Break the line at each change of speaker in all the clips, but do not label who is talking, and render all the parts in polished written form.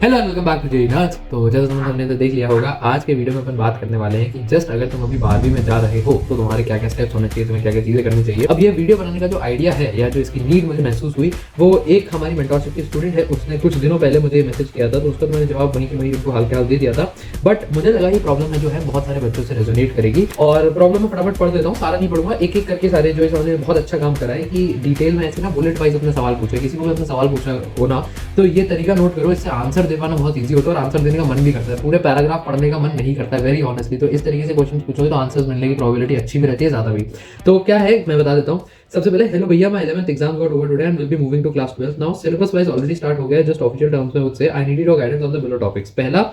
Hello welcome back to जेई नाथ। तो जैसे तुमने तो देख लिया होगा, आज के वीडियो में अपन बात करने वाले हैं कि जस्ट अगर तुम अभी 12वीं में जा रहे हो तो तुम्हारे क्या क्या स्टेप्स होने चाहिए, तुम्हें क्या क्या चीजें करनी चाहिए। अब ये वीडियो बनाने का जो आइडिया है या जो इसकी नीड मुझे महसूस हुई, वो एक हमारी मेंटरशिप की स्टूडेंट है, उसने कुछ दिनों पहले मुझे मैसेज किया था, तो उसका तो मैंने जवाब वहीं के वहीं उनको हाल फिलहाल दे दिया था। बट मुझे लगा ये प्रॉब्लम है जो है बहुत सारे बच्चों से रेजोनेट करेगी, और प्रॉब्लम में फटाफट पढ़ देता हूँ, सारा नहीं पढ़ूंगा, एक एक करके सारे जो है उन्होंने बहुत अच्छा काम करा है कि डिटेल में ऐसे ना बुलेट वाइज अपने सवाल पूछे। किसी को भी अपना सवाल पूछना हो ना तो ये तरीका नोट करो, इससे आंसर दे पाना बहुत ईजी होता है और आंसर देने का मन भी करता है। पूरे पैराग्राफ पढ़ने का मन नहीं करता है, वेरी ऑनेस्टली। तो इस तरीके से क्वेश्चन पूछोगे तो आंसर्स मिलने की प्रोबेबिलिटी अच्छी भी रहती है, ज्यादा भी। तो क्या है मैं बता देता हूँ। सबसे पहले, हेलो भैया, my 11th exam got over today and will be moving to class 12 now. Syllabus wise already start हो गया है, जस्ट ऑफिशियल टर्म्स में मुझसे I need your guidance on the below topics. पहला,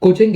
coaching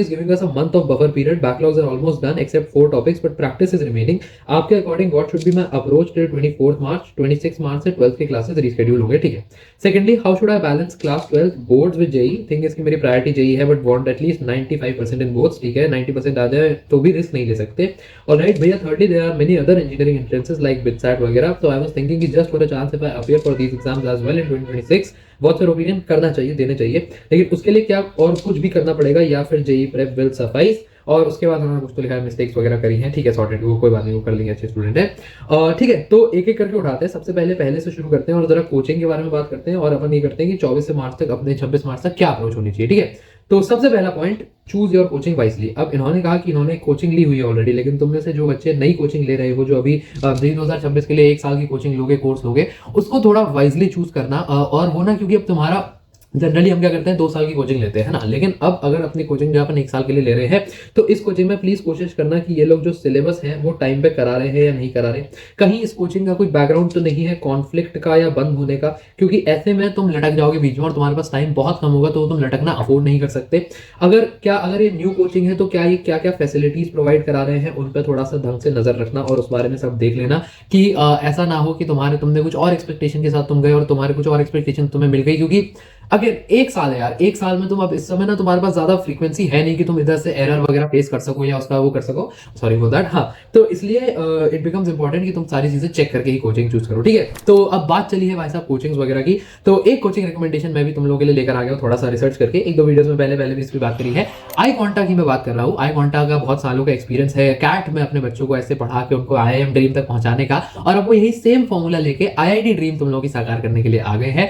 is giving us a month of buffer period. Backlogs are almost done except 4 topics, but practice is remaining. आपके according what should be my approach till 24th March? 26 March से 12th के classes reschedule होंगे, ठीक है। Secondly, how should I balance class 12 boards with JEE? Think इसकी मेरी priority JEE है, but want at least 95% in boards, ठीक है। 90% आ जाए तो भी रिस्क नहीं ले सकते। और राइट भैया, thirdly there are many other engineering entrances like BITSAT वगैरह, so I was thinking कि just for a chance if I appear for these exams as well in 2026, what's your opinion? करना चाहिए, देने चाहिए, लेकिन उसके लिए क्या और कुछ भी करना पड़ेगा या फिर जेई प्रेप विल सफाइस? और उसके बाद उन्होंने कुछ तो लिखा है, मिस्टेक्स वगैरह करी हैं, ठीक है, सॉर्टेड, वो कोई बात नहीं, वो कर लेंगे, अच्छे स्टूडेंट है। ठीक है, तो एक एक करके उठाते हैं। सबसे पहले से शुरू करते हैं और जरा कोचिंग के बारे में बात करते हैं। और अपन ये करते हैं कि 24 मार्च तक अपने 26 मार्च तक क्या अप्रोच होनी चाहिए, ठीक है। तो सबसे पहला point, choose your coaching wisely. अब इन्होंने कहा कि इन्होंने कोचिंग ली हुई है ऑलरेडी, लेकिन तुम में से जो बच्चे नई कोचिंग ले रहे हो, जो अभी 2026 के लिए 1 साल की कोचिंग लोगे, कोर्स लोगे, उसको थोड़ा वाइजली चूज करना। और वो ना, क्योंकि अब तुम्हारा जनरली हम क्या करते हैं, 2 साल की कोचिंग लेते हैं ना, लेकिन अब अगर अपनी कोचिंग जो अपन 1 साल के लिए ले रहे हैं, तो इस कोचिंग में प्लीज कोशिश करना कि ये लोग जो सिलेबस है वो टाइम पे करा रहे हैं या नहीं करा रहे। कहीं इस कोचिंग का कोई बैकग्राउंड तो नहीं है कॉन्फ्लिक्ट का या बंद होने का, क्योंकि ऐसे में तुम लटक जाओगे बीच में और तुम्हारे पास टाइम बहुत कम होगा, तो तुम लटकना अफोर्ड नहीं कर सकते। अगर ये न्यू कोचिंग है तो क्या ये क्या क्या फैसिलिटीज प्रोवाइड करा रहे हैं, उन पर थोड़ा सा ढंग से नजर रखना और उस बारे में सब देख लेना कि ऐसा ना हो कि तुमने कुछ और एक्सपेक्टेशन के साथ तुम गए और तुम्हारे कुछ और एक्सपेक्टेशन तुम्हें मिल गई। क्योंकि अगर 1 साल है यार, 1 साल में तुम अब इस समय ना तुम्हारे पास ज्यादा फ्रीक्वेंसी है नहीं कि तुम इधर से एरर वगैरह फेस कर सको या उसका वो कर सको, सॉरी फॉर दैट। हाँ, तो इसलिए इट बिकम्स इंपॉर्टेंट कि तुम सारी चीजें चेक करके ही कोचिंग चूज करो, ठीक है। तो अब बात चली है भाई साहब कोचिंग्स वगैरह की, तो एक कोचिंग रिकमेंडेशन मैं भी तुम लोगों के लिए लेकर आ गया हूँ, थोड़ा सा रिसर्च करके। 1-2 वीडियोस में पहले भी इसकी बात करी है। आई क्वांटा की मैं बात कर रहा हूँ। आई क्वांटा का बहुत सालों का एक्सपीरियंस है कैट में अपने बच्चों को ऐसे पढ़ा के उनको IIM ड्रीम तक पहुंचाने का, और अब वो यही सेम फॉर्मूला लेके IIT ड्रीम तुम लोगों की साकार करने के लिए आ गए हैं।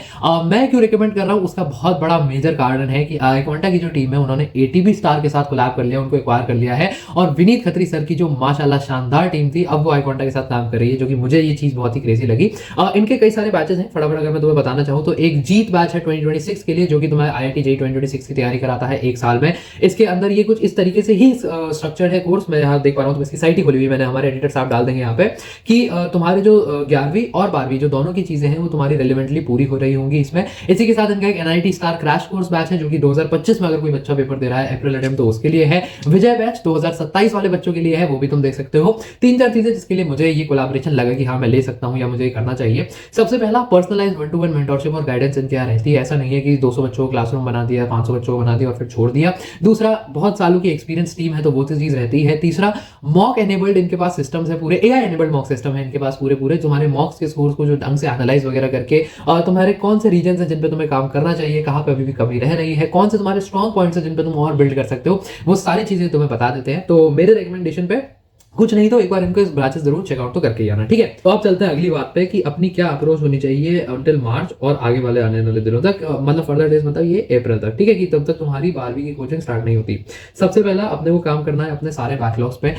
मैं क्यों रिकमेंड कर रहा हूँ, उसका बहुत बड़ा मेजर कारण है कि आई क्वांटा की जो टीम है उन्होंने ATB स्टार के साथ कोलैब कर लिया, उनको एक्वायर कर लिया है। और विनीत खत्री सर की जो माशाल्लाह शानदार टीम थी, अब वो आई क्वांटा के साथ काम कर रही है, जो कि मुझे ये चीज बहुत ही क्रेजी लगी। इनके कई सारे बैचेस हैं, फटाफट अगर मैं तुम्हें बताना चाहूँ तो एक जीत बैच है 2026 के लिए, जो कि तुम्हें IIT JEE 2026 की तैयारी कराता है 1 साल में। इसके अंदर ये कुछ इस तरीके से ही स्ट्रक्चर है कोर्स, मैं यहाँ देख पा रहा हूँ, तो इसकी साइट ही खोली हुई मैंने, हमारे एडिटर साहब डाल देंगे यहाँ पे, कि तुम्हारे जो 11वीं और 12वीं जो दोनों की चीजें हैं वो तुम्हारी रेलिवेंटली पूरी हो रही होंगी इसमें। इसी के साथ इनका एक NIT star crash course batch है, जो कि 2025 में अगर कोई बच्चा पेपर दे रहा है अप्रैल अटेम्प्ट, तो उसके लिए है। विजय बैच 2027 वाले बच्चों के लिए है, वो भी तुम देख सकते हो। 3-4 चीजें जिसके लिए मुझे ये कोलैबोरेशन लगा कि हाँ मैं ले सकता हूँ या मुझे करना चाहिए। सबसे पहला, पर्सनलाइज 1-to-1 मेंटरशिप और गाइडेंस इनके यहाँ रहती है। ऐसा नहीं है कि 200 बच्चों को क्लासरूम बना दिया, 500 बच्चों को बना दिया और फिर छोड़ दिया। दूसरा, बहुत सालों की एक्सपीरियंस टीम है, तो वो चीज रहती है। तीसरा, मॉक एनेबल्ड इनके पास सिस्टम्स है, पूरे AI एनेबल्ड मॉक सिस्टम है इनके पास पूरे तुम्हारे मॉक्स के स्कोर्स को जो ढंग से एनालाइज वगैरह करके, और तुम्हारे कौन से रीजन है जिन पे तुम्हें काम करना चाहिए, कहाँ पे अभी भी कमी रह रही है, कौन से तुम्हारे स्ट्रॉन्ग पॉइंट्स है जिन पे तुम और बिल्ड कर सकते हो, वो सारी चीजें तुम्हें बता देते हैं। तो मेरे रिकमेंडेशन पे कुछ नहीं तो एक बार इनको इस ब्रांचेस जरूर चेकआउट तो करके ही आना, ठीक है। तो अब चलते हैं अगली बात पे कि अपनी क्या अप्रोच होनी चाहिए अंटिल मार्च और आगे वाले आने वाले दिनों तक, मतलब फर्दर डेज, मतलब ये अप्रैल तक, ठीक है, कि तब तक तुम्हारी 12वीं की कोचिंग स्टार्ट नहीं होती। सबसे पहला अपने को काम करना है अपने सारे बैकलॉग्स पे।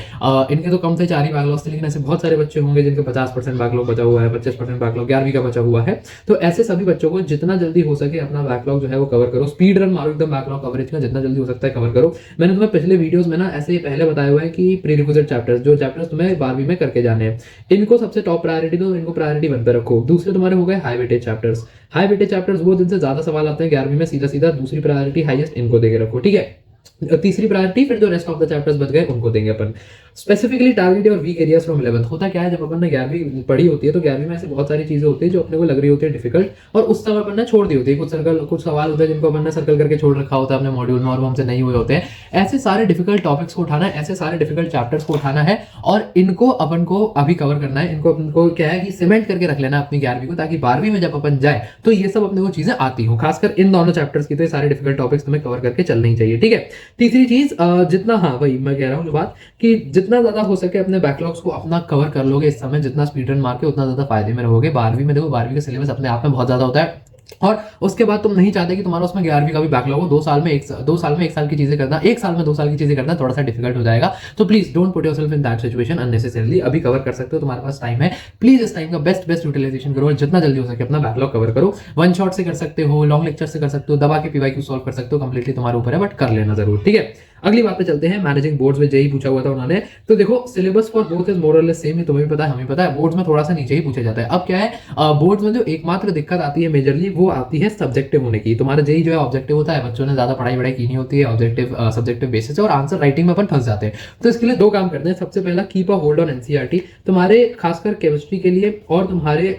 इनके तो कम से 4 ही बैकलॉग्स थे, लेकिन ऐसे बहुत सारे बच्चे होंगे जिनके 50% बैकलॉग बचा हुआ है, 25% बैकलॉग 11वीं का बचा हुआ है। तो ऐसे सभी बच्चों को जितना जल्दी हो सके अपना बैकलॉग जो है वो कवर करो, स्पीड रन मारो एकदम बैकलॉग कवरेज का, जितना जल्दी हो सकता है कवर करो। मैंने तुम्हें पिछले वीडियोस में ना ऐसे पहले बताया हुआ है कि प्रीरिक्विजिट चैप्टर्स, जो चैप्टर्स तुम्हें 12वीं में करके जाने हैं, इनको सबसे टॉप प्रायोरिटी दो, इनको प्रायोरिटी 1 पे रखो। दूसरे तुम्हारे हो गए high weightage chapters. High weightage chapters वो जिनसे ज्यादा सवाल आते हैं 11वीं में, सीधा सीधा दूसरी प्रायोरिटी हाईएस्ट इनको देके रखो, ठीक है। तीसरी प्रायोरिटी फिर जो रेस्ट ऑफ द चैप्टर्स बच गए उनको देंगे अपन। स्पेसिफिकली टारगेट और वीक एरियाज फ्रॉम 11th। होता क्या है, जब अपन ने 11वीं पढ़ी होती है तो 11वीं में ऐसे बहुत सारी चीजें होती है जो अपने को लग रही होती है डिफिकल्ट, और उस समय अपन ने छोड़ दी होती है। कुछ सवाल होते हैं जिनको अपन ने सर्कल करके छोड़ रखा होता है अपने मॉड्यूल में और वो हमसे नहीं हुए होते हैं। ऐसे सारे डिफिकल्ट टॉपिक्स को उठाना है, ऐसे सारे डिफिकल्ट चैप्टर्स को उठाना है और इनको अपन को अभी कवर करना है। इनको अपन को क्या है कि सीमेंट करके रख लेना है अपनी 11वीं को, ताकि 12वीं में जब अपन जाए तो ये सब अपने को चीजें आती हो। खासकर इन दोनों चैप्टर्स की तो ये सारे डिफिकल्ट टॉपिक्स तुम्हें कवर करके चलना ही चाहिए, ठीक है। तीसरी चीज, जितना, हाँ वही मैं कह रहा हूँ जो बात, कि जितना ज्यादा हो सके अपने बैकलॉग्स को अपना कवर कर लोगे इस समय, जितना स्पीड रन मार के उतना ज्यादा फायदे में रहोगे। 12वीं में देखो, 12वीं का सिलेबस अपने आप में बहुत ज्यादा होता है और उसके बाद तुम नहीं चाहते कि तुम्हारा उसमें 11वीं का भी बैकलॉग हो। 2 साल में 1 साल की चीजें करना, 1 साल में 2 साल की चीजें करना थोड़ा सा डिफिकल्ट हो जाएगा। तो please don't put yourself in that situation unnecessarily. अभी कवर कर सकते हो, तुम्हारे पास टाइम है, प्लीज इस टाइम का बेस्ट यूटिलाइजेशन करो और जितना जल्दी हो सके अपना बैकलॉग कवर करो। वन शॉट से कर सकते हो, लॉन्ग लेक्चर से कर सकते हो, दबा के पीवाईक्यू सॉल्व कर सकते हो, कंप्लीटली तुम्हारे ऊपर है, बट कर लेना जरूर, ठीक है। अगली बात पे चलते हैं। मैनेजिंग बोर्ड्स में जेई पूछा हुआ था उन्होंने, तो देखो syllabus for both is more और लेस सेम, ही तुम्हें भी पता है हमें पता है। बोर्ड्स में थोड़ा सा नीचे ही पूछा जाता है। अब क्या है, बोर्ड्स में जो एकमात्र दिक्कत आती है मेजरली, वो आती है सब्जेक्टिव होने की। तुम्हारा जेई जो है ऑब्जेक्टिव होता है, बच्चों ने ज्यादा पढ़ाई की नहीं होती है ऑब्जेक्टिव सब्जेक्टिव बेसिस से, और आंसर राइटिंग में अपन फंस जाते हैं। तो इसके लिए 2 काम करते हैं। सबसे पहला, keep a hold on NCERT. तुम्हारे खासकर केमिस्ट्री के लिए और तुम्हारे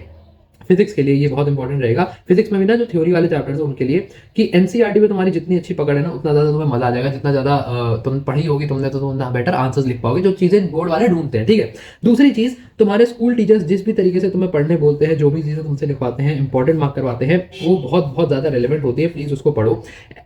फिजिक्स के लिए ये बहुत इंपॉर्टेंट रहेगा। फिजिक्स में भी ना जो थ्योरी वाले चैप्टर्स हैं उनके लिए, कि एनसीईआरटी में तुम्हारी जितनी अच्छी पकड़ है ना, उतना ज्यादा तुम्हें मजा आ जाएगा। जितना ज्यादा तुम पढ़ी होगी तुमने तो तुम बेटर आंसर्स लिख पाओगे, जो चीजें बोर्ड वाले ढूंढते हैं, ठीक है। दूसरी चीज, तुम्हारे स्कूल टीचर्स जिस भी तरीके से तुम्हें पढ़ने बोलते हैं, जो भी चीजें तुमसे लिखवाते हैं, इंपॉर्टेंट मार्क करवाते हैं, वो बहुत ज्यादा रेलेवेंट होती है, प्लीज उसको पढ़ो।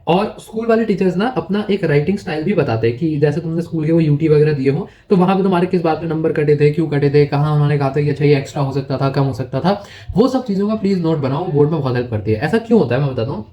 और स्कूल वाले टीचर्स ना अपना एक राइटिंग स्टाइल भी बताते हैं, कि जैसे तुमने स्कूल के वो यूटी वगैरह दिए हो, तो वहां पे तुम्हारे किस बात पे नंबर कटे थे, क्यों कटे थे, कहाँ उन्होंने कहा था कि अच्छा ये एक्स्ट्रा हो सकता था, कम हो सकता था, वो सब चीजों का प्लीज नोट बनाओ, बोर्ड में बहुत हेल्प करती है। ऐसा क्यों होता है मैं बताता हूँ।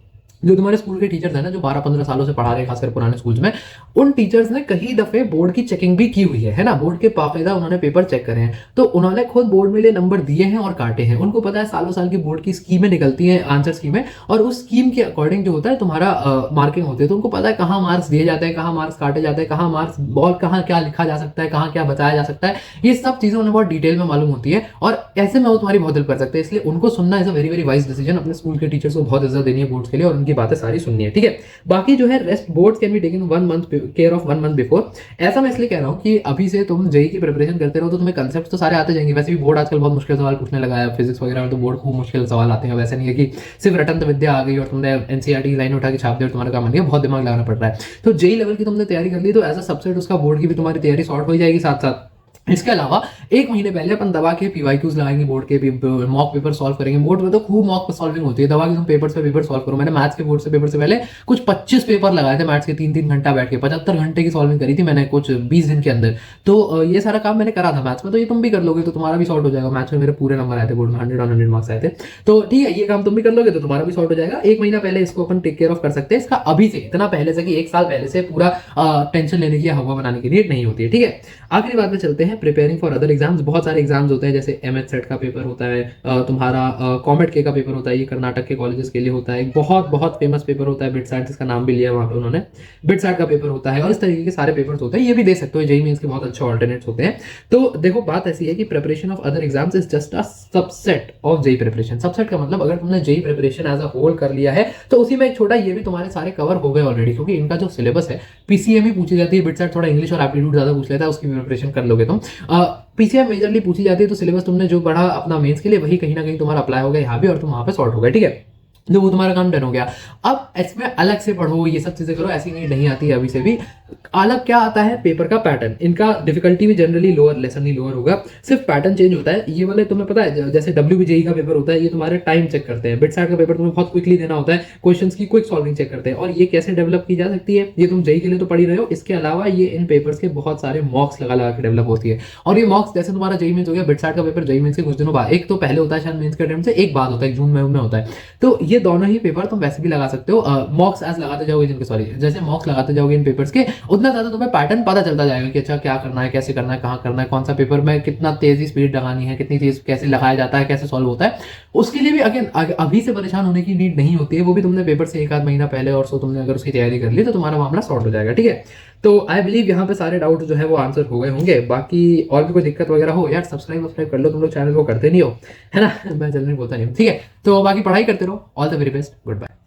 जो तुम्हारे स्कूल के टीचर्स हैं ना, जो 12-15 सालों से पढ़ा रहे हैं खासकर पुराने स्कूल्स में, उन टीचर्स ने कई दफे बोर्ड की चेकिंग भी की हुई है ना, बोर्ड के बाकायदा उन्होंने पेपर चेक करे हैं, तो उन्होंने खुद बोर्ड में लिए नंबर दिए हैं और काटे हैं। उनको पता है सालों साल की बोर्ड की स्कीमें निकलती हैं, आंसर स्कीमें, और उस स्कीम के अकॉर्डिंग जो होता है तुम्हारा मार्किंग होती है। तो उनको पता है कहाँ मार्क्स दिए जाते हैं, कहाँ मार्क्स काटे जाते हैं, कहाँ मार्क्स बॉल, कहाँ क्या लिखा जा सकता है, कहाँ क्या बताया जा सकता है, ये सब चीजें उन्हें बहुत डिटेल में मालूम होती है, और ऐसे में वो तुम्हारी बहुत हेल्प कर सकते हैं। इसलिए उनको सुनना is a very very wise decision. अपने स्कूल के टीचर्स को बहुत इज्जत देनी है बोर्ड्स के लिए, और उनकी बातें सारी सुननी है, ठीक है। बाकी जो है rest boards can be taken 1 month care of 1 month before. ऐसा मैं इसलिए कह रहा हूं कि अभी से तुम जेई की प्रिपरेशन करते रहो तो तुम्हें कंसेप्ट तो सारे आते जाएंगे। वैसे भी बोर्ड आजकल बहुत मुश्किल सवाल पूछने लगा है, फिजिक्स वगैरह में तो बोर्ड खूब मुश्किल सवाल आते हैं। वैसे नहीं है कि सिर्फ रटंत विद्या आ गई और तुमने एनसीईआरटी की लाइन उठा के छाप दी और तुम्हारा काम बन गया, बहुत दिमाग लगाना पड़ रहा है। तो जेई लेवल की तुमने तैयारी कर ली तो एज अ सबसेट उसका बोर्ड की भी तुम्हारी तैयारी सॉर्ट हो जाएगी साथ साथ। इसके अलावा 1 महीने पहले अपन दवा के पीवाईक्यूज लगाएंगे, बोर्ड के मॉक पेपर सॉल्व करेंगे। बोर्ड में तो खूब मॉक सॉल्विंग होती है, दवा के तुम पेपर्स पे पेपर सॉल्व करो। मैंने मैथ्स के बोर्ड से पेपर से पहले कुछ 25 पेपर लगाए थे मैथ्स के, 3-3 घंटा बैठ के 75 घंटे की सॉल्विंग करी थी मैंने कुछ 20 दिन के अंदर। तो ये सारा काम मैंने करा था मैथ्स में, तो ये तुम भी कर लोगे तो तुम्हारा भी सॉर्ट हो जाएगा। मैथ्स में मेरे पूरे नंबर आए थे बोर्ड में, 100 मार्क्स आए थे। तो ठीक है, ये काम तुम भी कर लोगे तो तुम्हारा भी सॉर्ट हो जाएगा। 1 महीना पहले इसको अपन टेक केयर ऑफ कर सकते हैं। इसका अभी से, इतना पहले से कि 1 साल पहले से पूरा टेंशन लेने की, हवा बनाने की नीड नहीं होती है, ठीक है। आखिरी बात में चलते हैं, प्रिपेयरिंग फॉर अदर एग्जाम्स। बहुत सारे एग्जाम्स होते हैं, जैसे एमएच सेट का पेपर होता है, तुम्हारा कॉमेट के का पेपर होता है, ये कर्नाटक के कॉलेजेस के लिए होता है। बहुत फेमस पेपर होता है, बिटसैट, जिसका नाम भी लिया वहाँ पे उन्होंने, बिटसैट का पेपर होता है, और इस तरीके के सारे पेपर्स होते हैं। ये भी दे सकते हो, जेईई मेंस के बहुत अच्छे ऑल्टरनेट्स होते हैं। तो देखो बात ऐसी है कि preparation of other exams is just a subset of JEE preparation. Subset का मतलब अगर तुमने JEE preparation as a whole कर लिया है तो उसी में एक छोटा ये भी तुम्हारे सारे कवर हो गए ऑलरेडी, क्योंकि इनका जो सिलेबस है पीसीएम पूछी जाती है, बिटसैट थोड़ा इंग्लिश और एप्टीट्यूड ज्यादा पूछ लेता है, उसकी प्रिपरेशन कर लोगे तुम। पीसीएम मेजरली पूछी जाती है, तो सिलेबस तुमने जो पढ़ा अपना मेंस के लिए वही कहीं ना कहीं तुम्हारा अप्लाई हो गया यहाँ भी, और तुम वहां पे सॉर्ट हो गए, ठीक है। तो वो तुम्हारा काम डन हो गया। अब इसमें अलग से पढ़ो, ये सब चीजें करो, ऐसी नहीं आती है अभी से भी। अलग क्या आता है, पेपर का पैटर्न। इनका डिफिकल्टी भी जनरली लोअर, लेसन ही लोअर होगा, सिर्फ पैटर्न चेंज होता है। ये वाले तुम्हें पता है, जैसे WBJE का पेपर होता है, ये तुम्हारे टाइम चेक करते हैं। बिटसैट का पेपर तुम्हें बहुत क्विकली देना होता है, क्वेश्चंस की क्विक सॉल्विंग चेक करते हैं। और ये कैसे डेवलप की जा सकती है, ये तुम जेईई के लिए तो पढ़ी रहे हो, इसके अलावा ये इन पेपर्स के बहुत सारे मॉक्स लगा के डेवलप होती है। और ये मॉक्स जैसे तुम्हारा जेईई मेंस हो गया, बिटसैट का पेपर जेईई मेंस के कुछ दिनों बाद, एक तो पहले होता है शायद मेंस के टाइम से, एक बाद होता है, जून में होता है। तो ये दोनों ही पेपर तुम वैसे भी लगा सकते हो। मॉक्स एज लगाते जाओगे जिनके, सॉरी, जैसे मॉक्स लगाते जाओगे इन पेपर्स के, उतना ज्यादा तुम्हें पैटर्न पता चलता जाएगा कि अच्छा क्या करना है, कैसे करना है, कहाँ करना है, कौन सा पेपर में कितना तेजी स्पीड लगानी है, कितनी तेज कैसे लगाया जाता है, कैसे सॉल्व होता है। उसके लिए भी अगेन अभी से परेशान होने की नीड नहीं होती है, वो भी तुमने पेपर से 1 आध महीना पहले और सो तुमने अगर उसकी तैयारी कर ली तो तुम्हारा मामला सॉल्व हो जाएगा, ठीक है। तो आई बिलीव यहाँ पे सारे डाउट जो है वो आंसर हो गए होंगे। बाकी और भी कोई दिक्कत वगैरह हो यार, सब्सक्राइब कर लो, तुम लोग चैनल को करते नहीं हो, है ना। मैं जल्दी बोलता नहीं हूँ, ठीक है। तो बाकी पढ़ाई करते रहो, all the very best, good bye.